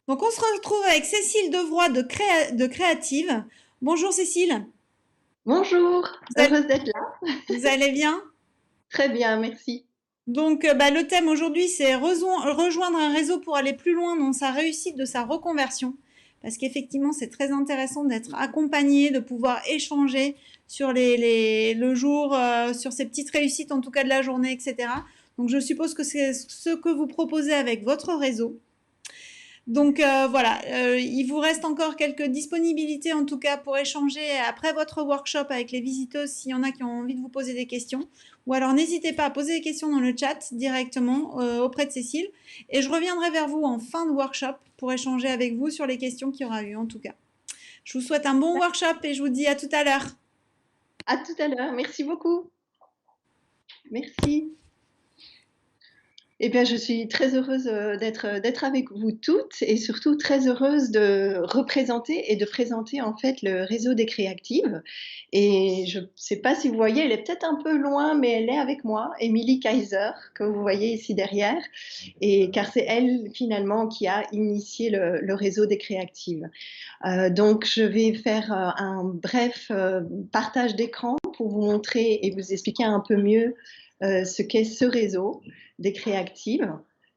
Donc, on se retrouve avec Cécile Devroy de Créative. Bonjour Cécile, Bonjour, vous allez, heureuse d'être là. vous allez bien? Très bien, merci. Donc, le thème aujourd'hui, c'est rejoindre un réseau pour aller plus loin dans sa réussite de sa reconversion. Parce qu'effectivement, c'est très intéressant d'être accompagné, de pouvoir échanger sur le jour, sur ces petites réussites, en tout cas de la journée, etc. Donc, je suppose que c'est ce que vous proposez avec votre réseau. Donc voilà, il vous reste encore quelques disponibilités en tout cas pour échanger après votre workshop avec les visiteuses s'il y en a qui ont envie de vous poser des questions. Ou alors n'hésitez pas à poser des questions dans le chat directement auprès de Cécile. Et je reviendrai vers vous en fin de workshop pour échanger avec vous sur les questions qu'il y aura eu en tout cas. Je vous souhaite un bon workshop et je vous dis à tout à l'heure. À tout à l'heure, merci beaucoup. Merci. Eh bien, je suis très heureuse d'être avec vous toutes et surtout très heureuse de représenter et de présenter en fait le réseau des créatives. Et je ne sais pas si vous voyez, elle est peut-être un peu loin, mais elle est avec moi, Émilie Kaiser, que vous voyez ici derrière, et car c'est elle finalement qui a initié le réseau des créatives. Donc, je vais faire un bref partage d'écran pour vous montrer et vous expliquer un peu mieux ce qu'est ce réseau des créatives.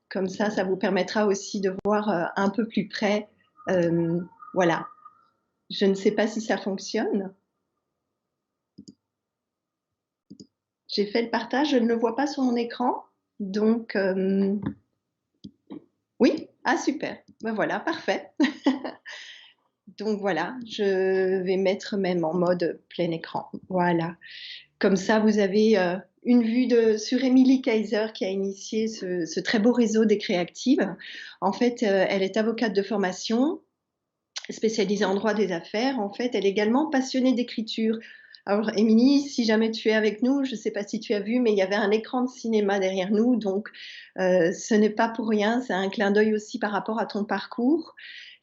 Comme ça vous permettra aussi de voir un peu plus près. Euh, voilà. Je ne sais pas si ça fonctionne. J'ai fait le partage, je ne le vois pas sur mon écran. Donc, oui, ah super. Ben voilà, parfait. Donc voilà, je vais mettre même en mode plein écran. Voilà. Comme ça, vous avez une vue sur Émilie Kaiser qui a initié ce très beau réseau des créatives. En fait, elle est avocate de formation, spécialisée en droit des affaires. En fait, elle est également passionnée d'écriture. Alors, Émilie, si jamais tu es avec nous, je ne sais pas si tu as vu, mais il y avait un écran de cinéma derrière nous, donc ce n'est pas pour rien. C'est un clin d'œil aussi par rapport à ton parcours.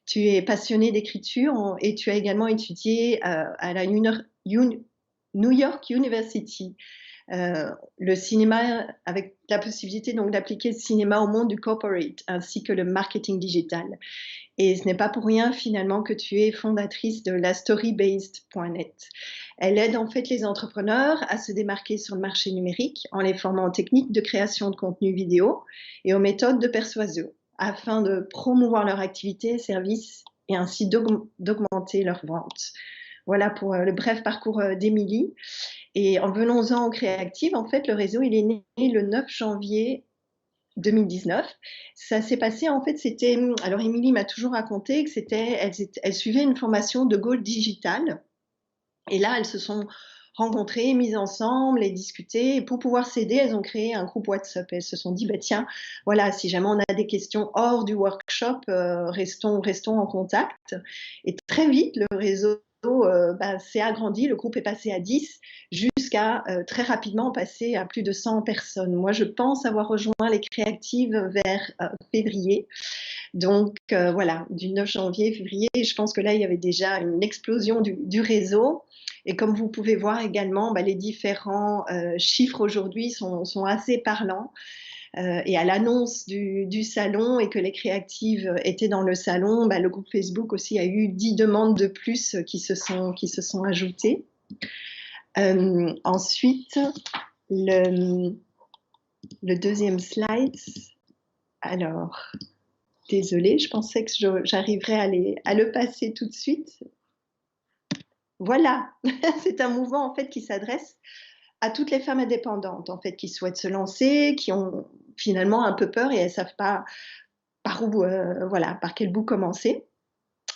Tu es passionnée d'écriture et tu as également étudié à la New York University le cinéma avec la possibilité donc d'appliquer le cinéma au monde du corporate ainsi que le marketing digital. Et ce n'est pas pour rien finalement que tu es fondatrice de la storybased.net. Elle aide en fait les entrepreneurs à se démarquer sur le marché numérique en les formant aux techniques de création de contenu vidéo et aux méthodes de persuasion afin de promouvoir leur activité et services et ainsi d'augmenter leurs ventes. Voilà pour le bref parcours d'Émilie. Et en venons-en aux créatives, en fait, le réseau, il est né le 9 janvier 2019. Ça s'est passé, en fait, c'était. Alors, Émilie m'a toujours raconté que elle suivait une formation de Gold Digital. Et là, elles se sont rencontrées, mises ensemble et discutées. Et pour pouvoir s'aider, elles ont créé un groupe WhatsApp. Elles se sont dit, bah, tiens, voilà, si jamais on a des questions hors du workshop, restons en contact. Et très vite, le réseau s'est agrandi, le groupe est passé à 10 jusqu'à très rapidement passer à plus de 100 personnes. Moi, je pense avoir rejoint les créatives vers février. Donc voilà, du 9 janvier, février, je pense que là, il y avait déjà une explosion du réseau. Et comme vous pouvez voir également, les différents chiffres aujourd'hui sont assez parlants. Et à l'annonce du salon et que les créatives étaient dans le salon, le groupe Facebook aussi a eu 10 demandes de plus qui se sont ajoutées. Ensuite, le deuxième slide. Alors, désolée, je pensais que j'arriverais à le passer tout de suite. Voilà, c'est un mouvement en fait qui s'adresse à toutes les femmes indépendantes en fait qui souhaitent se lancer, qui ont finalement un peu peur et elles savent pas par quel bout commencer.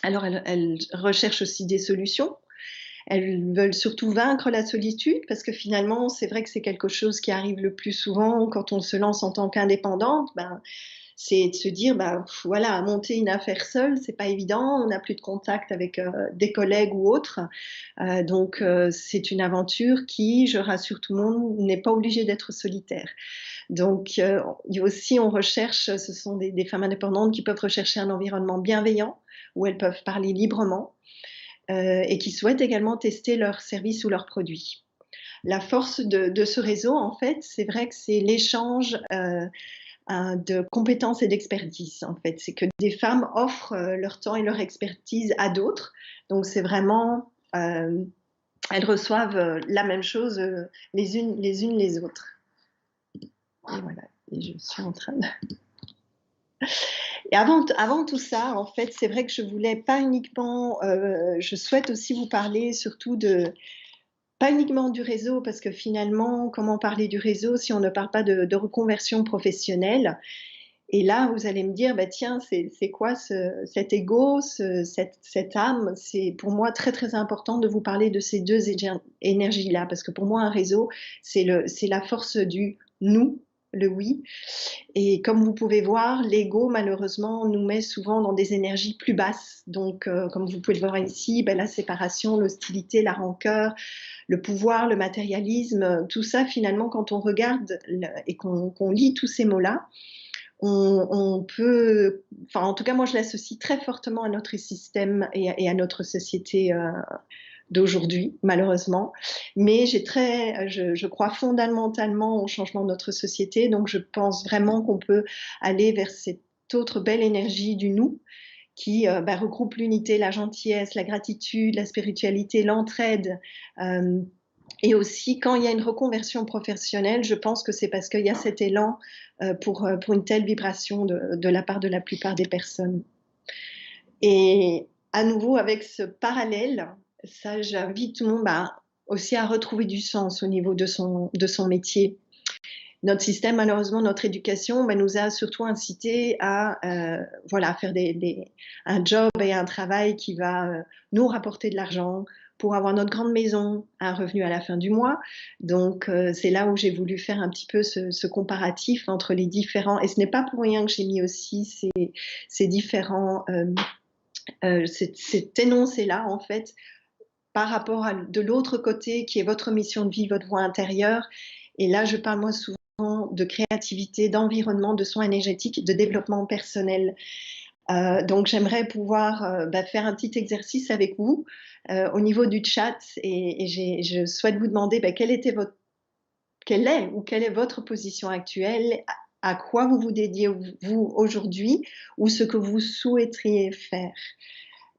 Alors elles recherchent aussi des solutions. Elles veulent surtout vaincre la solitude parce que finalement c'est vrai que c'est quelque chose qui arrive le plus souvent quand on se lance en tant qu'indépendante. C'est de se dire, voilà, monter une affaire seule, c'est pas évident, on n'a plus de contact avec des collègues ou autres. Donc, c'est une aventure qui, je rassure tout le monde, n'est pas obligée d'être solitaire. Donc, aussi, on recherche, ce sont des femmes indépendantes qui peuvent rechercher un environnement bienveillant où elles peuvent parler librement et qui souhaitent également tester leurs services ou leurs produits. La force de ce réseau, en fait, c'est vrai que c'est l'échange de compétences et d'expertise, en fait. C'est que des femmes offrent leur temps et leur expertise à d'autres. Donc, c'est vraiment, elles reçoivent la même chose les unes les autres. Et voilà, et je suis en train de... Et avant tout ça, en fait, c'est vrai que je voulais pas uniquement, je souhaite aussi vous parler surtout pas uniquement du réseau, parce que finalement, comment parler du réseau si on ne parle pas de reconversion professionnelle? Et là, vous allez me dire, bah tiens, c'est quoi cet ego, cette âme? C'est pour moi très très important de vous parler de ces deux énergies-là, parce que pour moi, un réseau, c'est la force du nous, le oui. Et comme vous pouvez voir, l'ego, malheureusement, nous met souvent dans des énergies plus basses. Donc, comme vous pouvez le voir ici, ben, la séparation, l'hostilité, la rancœur, le pouvoir, le matérialisme, tout ça, finalement, quand on regarde et qu'on lit tous ces mots-là, on peut, enfin, en tout cas, moi, je l'associe très fortement à notre système et à notre société d'aujourd'hui, malheureusement. Mais je crois fondamentalement au changement de notre société, donc je pense vraiment qu'on peut aller vers cette autre belle énergie du nous qui regroupe l'unité, la gentillesse, la gratitude, la spiritualité, l'entraide. Et aussi, quand il y a une reconversion professionnelle, je pense que c'est parce qu'il y a cet élan pour une telle vibration de la part de la plupart des personnes. Et à nouveau, avec ce parallèle, ça, j'invite tout le monde aussi à retrouver du sens au niveau de son métier. Notre système, malheureusement, notre éducation nous a surtout incité à faire un job et un travail qui va nous rapporter de l'argent pour avoir notre grande maison, un revenu à la fin du mois. Donc, c'est là où j'ai voulu faire un petit peu ce comparatif entre les différents, et ce n'est pas pour rien que j'ai mis aussi ces différents, cet énoncé-là, en fait, par rapport de l'autre côté, qui est votre mission de vie, votre voie intérieure. Et là, je parle moi souvent de créativité, d'environnement, de soins énergétiques, de développement personnel. Donc, j'aimerais pouvoir faire un petit exercice avec vous au niveau du chat, et je souhaite vous demander quelle est votre position actuelle, à quoi vous vous dédiez vous aujourd'hui, ou ce que vous souhaiteriez faire.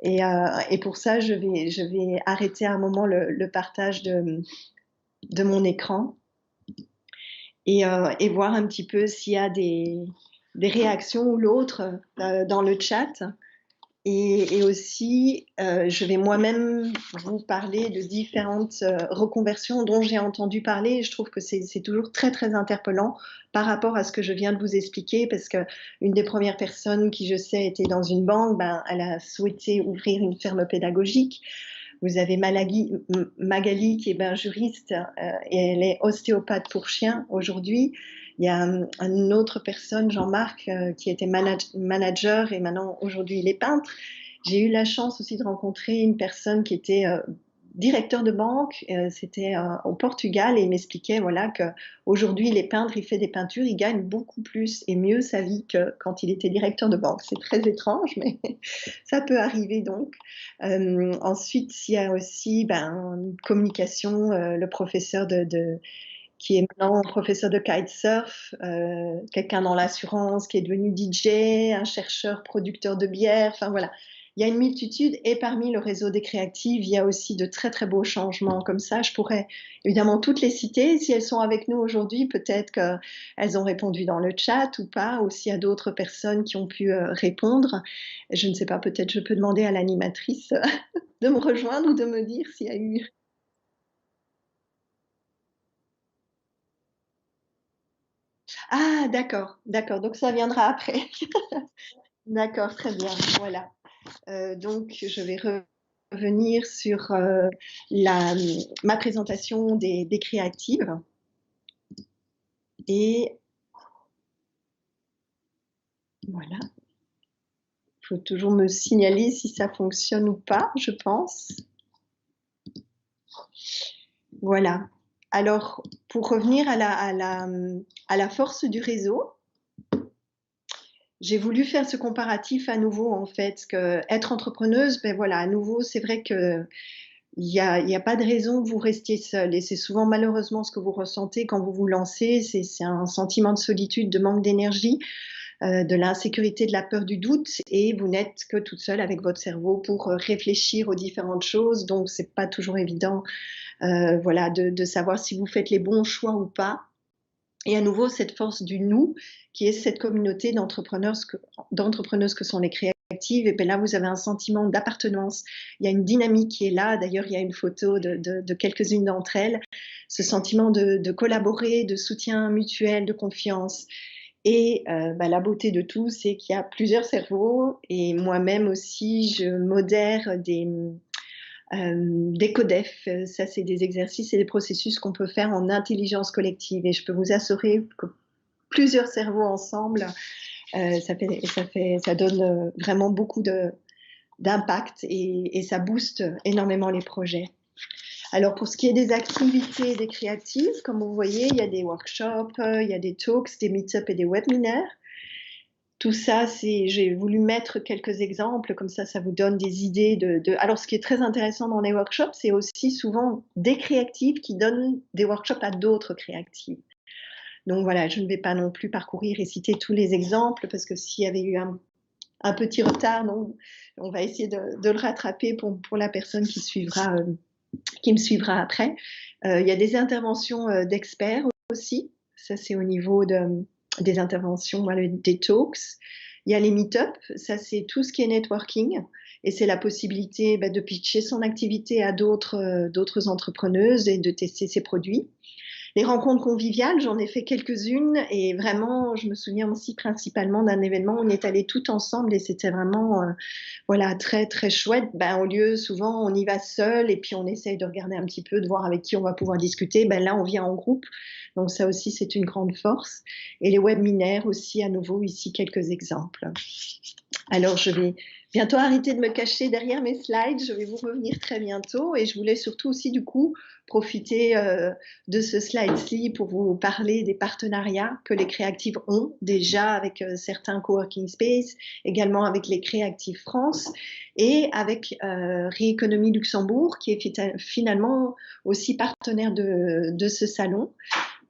Et pour ça, je vais arrêter un moment le partage de mon écran et voir un petit peu s'il y a des réactions ou l'autre dans le chat. Et aussi, je vais moi-même vous parler de différentes reconversions dont j'ai entendu parler. Et je trouve que c'est toujours très, très interpellant par rapport à ce que je viens de vous expliquer, parce qu'une des premières personnes qui, je sais, était dans une banque, elle a souhaité ouvrir une ferme pédagogique. Vous avez Magali qui est juriste et elle est ostéopathe pour chiens aujourd'hui. Il y a une autre personne, Jean-Marc, qui était manager et maintenant aujourd'hui il est peintre. J'ai eu la chance aussi de rencontrer une personne qui était directeur de banque, c'était au Portugal, et il m'expliquait qu'aujourd'hui il est peintre, il fait des peintures, il gagne beaucoup plus et mieux sa vie que quand il était directeur de banque. C'est très étrange, mais ça peut arriver donc. Ensuite, il y a aussi une communication, le professeur qui est maintenant professeur de kitesurf, quelqu'un dans l'assurance qui est devenu DJ, un chercheur producteur de bière, enfin voilà. Il y a une multitude, et parmi le réseau des créatives, il y a aussi de très très beaux changements comme ça. Je pourrais évidemment toutes les citer. Si elles sont avec nous aujourd'hui, peut-être qu'elles ont répondu dans le chat ou pas, ou s'il y a d'autres personnes qui ont pu répondre. Je ne sais pas, peut-être je peux demander à l'animatrice de me rejoindre ou de me dire s'il y a eu... Ah, d'accord, d'accord. Donc ça viendra après. D'accord, très bien. Voilà. Donc je vais revenir sur ma présentation des créatives. Et voilà. Il faut toujours me signaler si ça fonctionne ou pas, je pense. Voilà. Alors, pour revenir à la force du réseau, j'ai voulu faire ce comparatif à nouveau, en fait, que être entrepreneuse, à nouveau, c'est vrai que il y a pas de raison que vous restiez seul. Et c'est souvent malheureusement ce que vous ressentez quand vous vous lancez, c'est un sentiment de solitude, de manque d'énergie, de l'insécurité, de la peur du doute, et vous n'êtes que toute seule avec votre cerveau pour réfléchir aux différentes choses. Donc c'est pas toujours évident, voilà, de savoir si vous faites les bons choix ou pas. Et à nouveau, cette force du nous, qui est cette communauté d'entrepreneuses que sont les créatives, et bien là, vous avez un sentiment d'appartenance. Il y a une dynamique qui est là. D'ailleurs, il y a une photo de quelques-unes d'entre elles. Ce sentiment de collaborer, de soutien mutuel, de confiance. Et la beauté de tout, c'est qu'il y a plusieurs cerveaux. Et moi-même aussi, je modère des codefs. Ça, c'est des exercices et des processus qu'on peut faire en intelligence collective. Et je peux vous assurer que plusieurs cerveaux ensemble, ça donne vraiment beaucoup d'impact et ça booste énormément les projets. Alors, pour ce qui est des activités des créatives, comme vous voyez, il y a des workshops, il y a des talks, des meet-ups et des webinaires. Tout ça, j'ai voulu mettre quelques exemples, comme ça vous donne des idées Alors, ce qui est très intéressant dans les workshops, c'est aussi souvent des créatives qui donnent des workshops à d'autres créatives. Donc voilà, je ne vais pas non plus parcourir et citer tous les exemples, parce que s'il y avait eu un petit retard, donc, on va essayer de le rattraper pour la personne qui me suivra après. Il y a des interventions d'experts aussi. Ça, c'est au niveau des interventions, des talks. Il y a les meet-up. Ça, c'est tout ce qui est networking. Et c'est la possibilité de pitcher son activité à d'autres entrepreneuses et de tester ses produits. Les rencontres conviviales, j'en ai fait quelques-unes et vraiment, je me souviens aussi principalement d'un événement où on est allés tout ensemble et c'était vraiment voilà, très très chouette. Au lieu, souvent, on y va seul et puis on essaye de regarder un petit peu, de voir avec qui on va pouvoir discuter. Là, on vient en groupe. Donc ça aussi, c'est une grande force. Et les webinaires aussi, à nouveau, ici, quelques exemples. Alors, je vais bientôt arrêter de me cacher derrière mes slides. Je vais vous revenir très bientôt. Et je voulais surtout aussi, du coup, profiter de ce slide-ci pour vous parler des partenariats que les créatives ont déjà avec certains coworking space, également avec les Créatives France et avec Rééconomie Luxembourg, qui est finalement aussi partenaire de ce salon.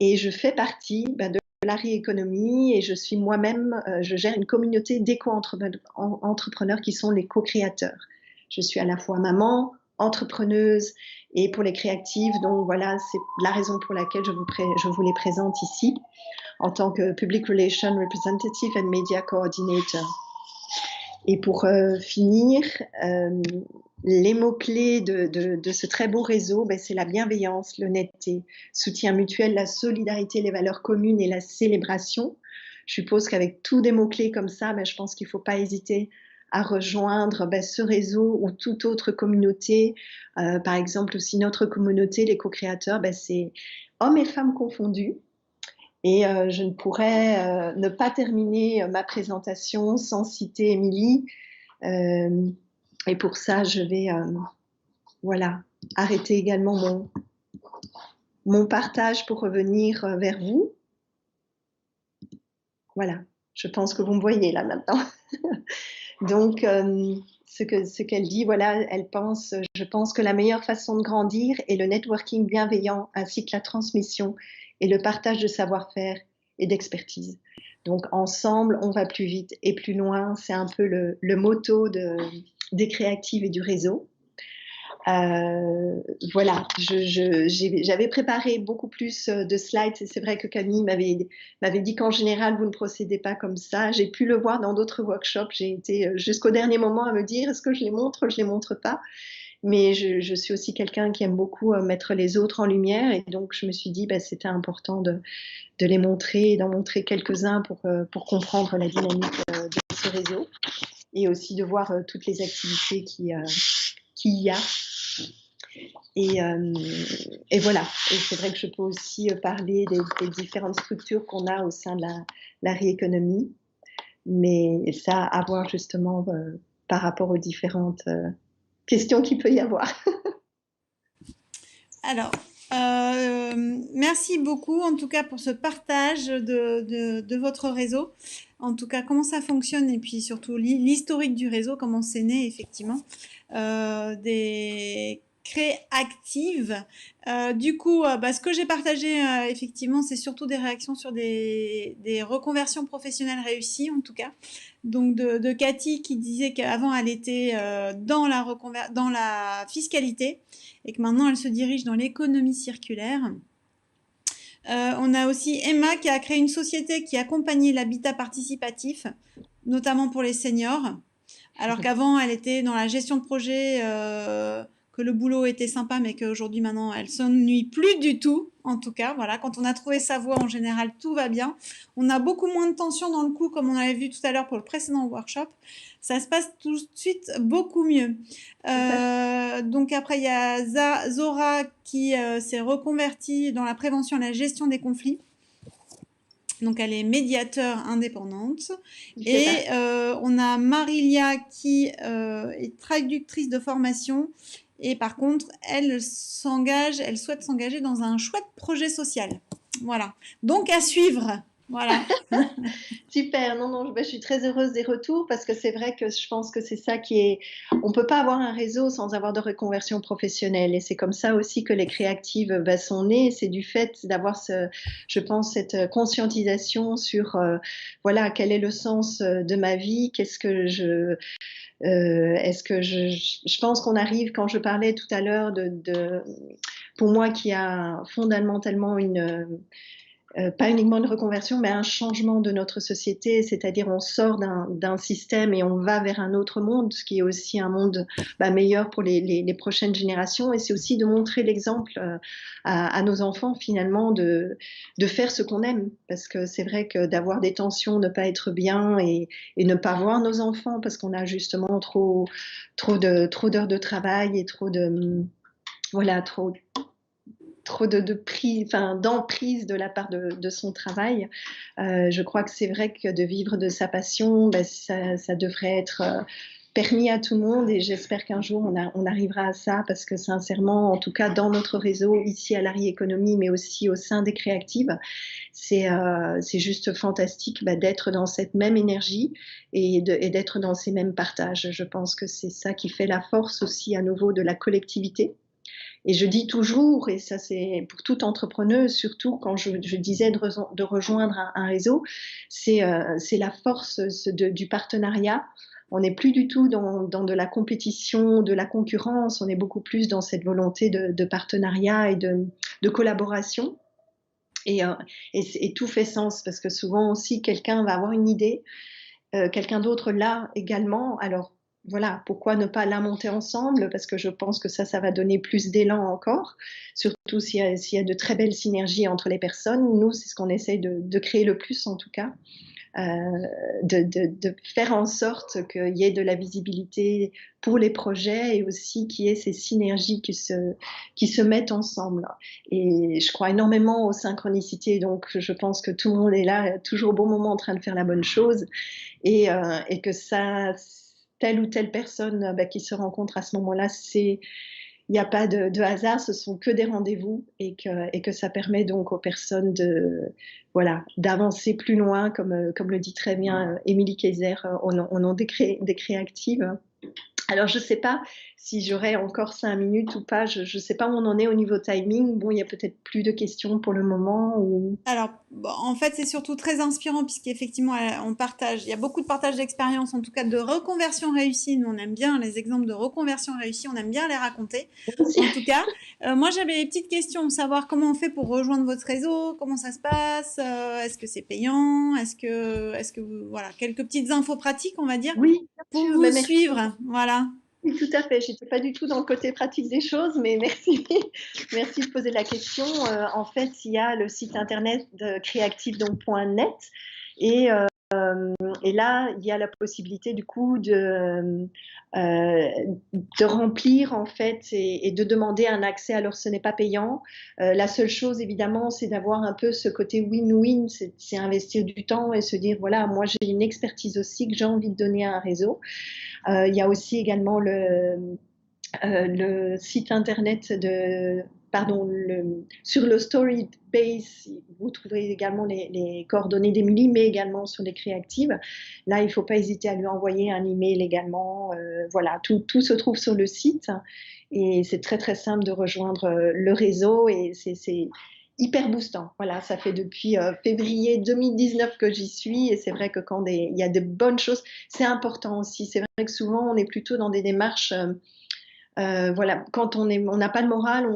Et je fais partie de la rééconomie et je suis moi-même, je gère une communauté d'éco-entrepreneurs qui sont les co-créateurs. Je suis à la fois maman, entrepreneuse et pour les créatives, donc voilà, c'est la raison pour laquelle je vous les présente ici en tant que Public Relations Representative and Media Coordinator. Et pour finir, les mots-clés de ce très beau réseau, c'est la bienveillance, l'honnêteté, soutien mutuel, la solidarité, les valeurs communes et la célébration. Je suppose qu'avec tous des mots-clés comme ça, je pense qu'il ne faut pas hésiter à rejoindre ce réseau ou toute autre communauté. Par exemple, aussi notre communauté, les co-créateurs, c'est hommes et femmes confondus. Et je ne pourrais ne pas terminer ma présentation sans citer Émilie. Et pour ça, je vais voilà, arrêter également mon partage pour revenir vers vous. Voilà, je pense que vous me voyez là maintenant. Donc, ce qu'elle dit, voilà, je pense que la meilleure façon de grandir est le networking bienveillant ainsi que la transmission et le partage de savoir-faire et d'expertise. Donc, ensemble, on va plus vite et plus loin. C'est un peu le motto des créatives et du réseau. Voilà, j'avais préparé beaucoup plus de slides. C'est vrai que Camille m'avait dit qu'en général, vous ne procédez pas comme ça. J'ai pu le voir dans d'autres workshops. J'ai été jusqu'au dernier moment à me dire, est-ce que je les montre pas? Mais je suis aussi quelqu'un qui aime beaucoup mettre les autres en lumière. Et donc, je me suis dit, c'était important de les montrer, d'en montrer quelques-uns pour comprendre la dynamique de ce réseau. Et aussi de voir toutes les activités qu'il y a. Et voilà, et c'est vrai que je peux aussi parler des différentes structures qu'on a au sein de la rééconomie, mais ça à voir justement par rapport aux différentes questions qu'il peut y avoir. Alors, merci beaucoup en tout cas pour ce partage de votre réseau. En tout cas, comment ça fonctionne et puis surtout l'historique du réseau, comment c'est né effectivement. Des créative. Du coup, ce que j'ai partagé, effectivement, c'est surtout des réactions sur des reconversions professionnelles réussies, en tout cas. Donc de Cathy qui disait qu'avant elle était dans la fiscalité et que maintenant elle se dirige dans l'économie circulaire. On a aussi Emma qui a créé une société qui accompagnait l'habitat participatif, notamment pour les seniors. Alors qu'avant, elle était dans la gestion de projet, que le boulot était sympa, mais qu'aujourd'hui, maintenant, elle s'ennuie plus du tout. En tout cas, voilà, quand on a trouvé sa voie, en général, tout va bien. On a beaucoup moins de tension dans le cou, comme on avait vu tout à l'heure pour le précédent workshop. Ça se passe tout de suite beaucoup mieux. Donc après, il y a Zora qui s'est reconvertie dans la prévention et la gestion des conflits. Donc, elle est médiateur indépendante. Et on a Marilia qui est traductrice de formation. Et par contre, elle souhaite s'engager dans un chouette projet social. Voilà. Donc, à suivre. Voilà. Super, non, je suis très heureuse des retours parce que c'est vrai que je pense que c'est ça qui est. On ne peut pas avoir un réseau sans avoir de reconversion professionnelle et c'est comme ça aussi que les créatives sont nées. C'est du fait d'avoir, je pense, cette conscientisation sur voilà, quel est le sens de ma vie, qu'est-ce que est-ce que je pense qu'on arrive, quand je parlais tout à l'heure pour moi qui a fondamentalement pas uniquement une reconversion, mais un changement de notre société, c'est-à-dire on sort d'un système et on va vers un autre monde, ce qui est aussi un monde meilleur pour les prochaines générations. Et c'est aussi de montrer l'exemple à nos enfants finalement de faire ce qu'on aime, parce que c'est vrai que d'avoir des tensions, ne pas être bien et ne pas voir nos enfants parce qu'on a justement trop d'heures de travail et trop d'emprise de la part de son travail. Je crois que c'est vrai que de vivre de sa passion, ça devrait être permis à tout le monde et j'espère qu'un jour on arrivera à ça parce que sincèrement, en tout cas dans notre réseau, ici à l'Ari Économie, mais aussi au sein des créatives, c'est juste fantastique d'être dans cette même énergie et d'être dans ces mêmes partages. Je pense que c'est ça qui fait la force aussi à nouveau de la collectivité. Et je dis toujours, et ça c'est pour toute entrepreneuse, surtout quand je disais de rejoindre un réseau, c'est la force du partenariat. On n'est plus du tout dans de la compétition, de la concurrence, on est beaucoup plus dans cette volonté de partenariat et de collaboration. Et tout fait sens parce que souvent aussi quelqu'un va avoir une idée, quelqu'un d'autre l'a également. Alors voilà, pourquoi ne pas la monter ensemble? Parce que je pense que ça va donner plus d'élan encore, surtout s'il y a de très belles synergies entre les personnes. Nous, c'est ce qu'on essaye de créer le plus en tout cas, de faire en sorte qu'il y ait de la visibilité pour les projets et aussi qu'il y ait ces synergies qui se mettent ensemble. Et je crois énormément aux synchronicités, donc je pense que tout le monde est là, toujours au bon moment en train de faire la bonne chose et que ça, telle ou telle personne qui se rencontre à ce moment-là, il n'y a pas de hasard, ce sont que des rendez-vous et que ça permet donc aux personnes d'avancer plus loin, comme le dit très bien Émilie Kayser au nom des créatives. Alors, je ne sais pas si j'aurai encore 5 minutes ou pas. Je ne sais pas où on en est au niveau timing. Bon, il y a peut-être plus de questions pour le moment. Alors, en fait, c'est surtout très inspirant puisqu'effectivement, on partage, il y a beaucoup de partage d'expériences, en tout cas de reconversion réussie. Nous, on aime bien les exemples de reconversion réussie, on aime bien les raconter. En tout cas, moi, j'avais des petites questions, savoir comment on fait pour rejoindre votre réseau, comment ça se passe, est-ce que c'est payant, est-ce que voilà, quelques petites infos pratiques, on va dire, Oui, pour vous suivre, voilà. Oui, tout à fait. Je n'étais pas du tout dans le côté pratique des choses, mais merci. Merci de poser la question. En fait, il y a le site internet de creative.net et là, il y a la possibilité du coup de remplir en fait et de demander un accès. Alors, ce n'est pas payant. La seule chose, évidemment, c'est d'avoir un peu ce côté win-win, c'est investir du temps et se dire, voilà, moi j'ai une expertise aussi que j'ai envie de donner à un réseau. Il y a aussi également le site internet sur le Storybase, vous trouverez également les coordonnées d'Émilie, mais également sur les créatives. Là, il ne faut pas hésiter à lui envoyer un email également. Voilà, tout se trouve sur le site. Et c'est très, très simple de rejoindre le réseau et c'est hyper boostant. Voilà, ça fait depuis février 2019 que j'y suis et c'est vrai que quand il y a de bonnes choses, c'est important aussi. C'est vrai que souvent, on est plutôt dans des démarches, voilà, quand on n'a pas le moral,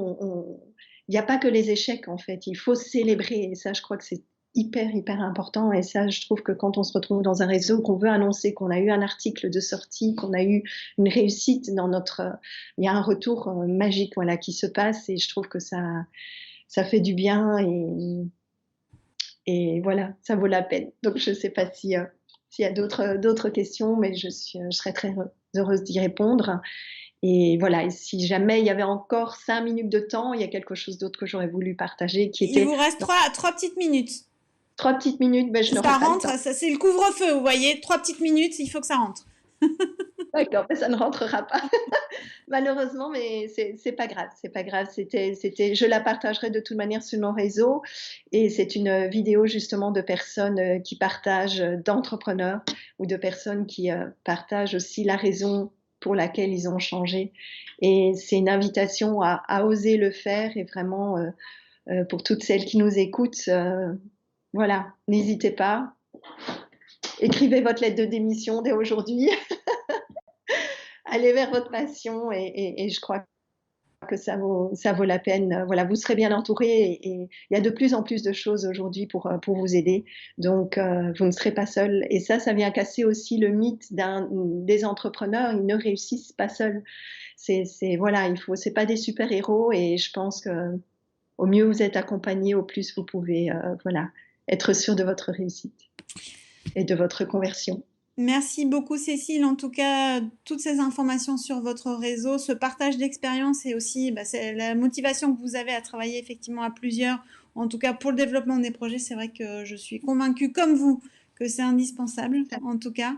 il n'y a pas que les échecs en fait. Il faut célébrer et ça, je crois que c'est hyper, hyper important. Et ça, je trouve que quand on se retrouve dans un réseau, qu'on veut annoncer qu'on a eu un article de sortie, qu'on a eu une réussite dans notre, il y a un retour magique, voilà, qui se passe et je trouve que ça fait du bien et voilà, ça vaut la peine. Donc, je ne sais pas si, s'il y a d'autres questions, mais je serais très heureuse d'y répondre. Et voilà, et si jamais il y avait encore 5 minutes de temps, il y a quelque chose d'autre que j'aurais voulu partager qui Il était vous reste trois petites minutes. 3 petites minutes, ben, je Ça n'aurai pas le rentre, temps. ça, c'est le couvre-feu, vous voyez. 3 petites minutes, il faut que ça rentre. D'accord, mais ça ne rentrera pas. Malheureusement, mais c'est pas grave, c'est pas grave. Je la partagerai de toute manière sur mon réseau. Et c'est une vidéo justement de personnes qui partagent, d'entrepreneurs ou de personnes qui partagent aussi la raison pour laquelle ils ont changé. Et c'est une invitation à oser le faire et vraiment pour toutes celles qui nous écoutent, voilà, n'hésitez pas. Écrivez votre lettre de démission dès aujourd'hui. Allez vers votre passion et je crois que ça vaut la peine. Voilà, vous serez bien entouré et il y a de plus en plus de choses aujourd'hui pour vous aider. Donc, vous ne serez pas seul. Et ça vient casser aussi le mythe des entrepreneurs. Ils ne réussissent pas seuls. Voilà, c'est pas des super-héros et je pense que au mieux vous êtes accompagné, au plus vous pouvez, voilà, être sûr de votre réussite et de votre conversion. Merci beaucoup Cécile, en tout cas toutes ces informations sur votre réseau, ce partage d'expérience et aussi c'est la motivation que vous avez à travailler effectivement à plusieurs, en tout cas pour le développement des projets, c'est vrai que je suis convaincue comme vous que c'est indispensable en tout cas.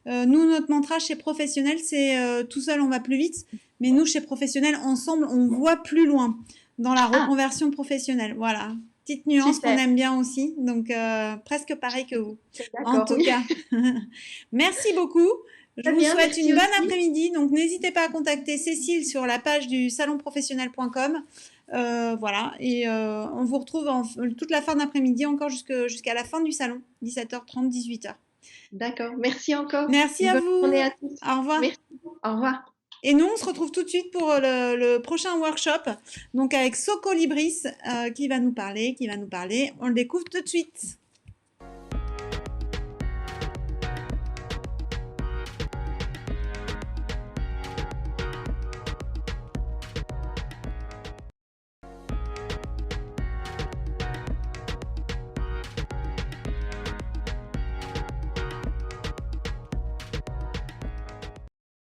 Nous, notre mantra chez Professionnel, c'est tout seul on va plus vite, mais nous chez Professionnel, ensemble on voit plus loin dans la Ah, reconversion professionnelle. Voilà, petite nuance qu'on super. aime bien aussi, donc presque pareil que vous. En D'accord, tout oui. cas, merci beaucoup. Je Très vous bien, souhaite une merci bonne aussi. après-midi. Donc, n'hésitez pas à contacter Cécile sur la page du salonprofessionnel.com. Voilà. Et on vous retrouve toute la fin d'après-midi, encore jusqu'à la fin du salon, 17h30, 18h. D'accord, merci encore. Merci à Bonne vous. journée à tous. Au revoir. Merci. Au revoir. Et nous, on se retrouve tout de suite pour le prochain workshop, donc avec Soko Libris qui va nous parler. On le découvre tout de suite.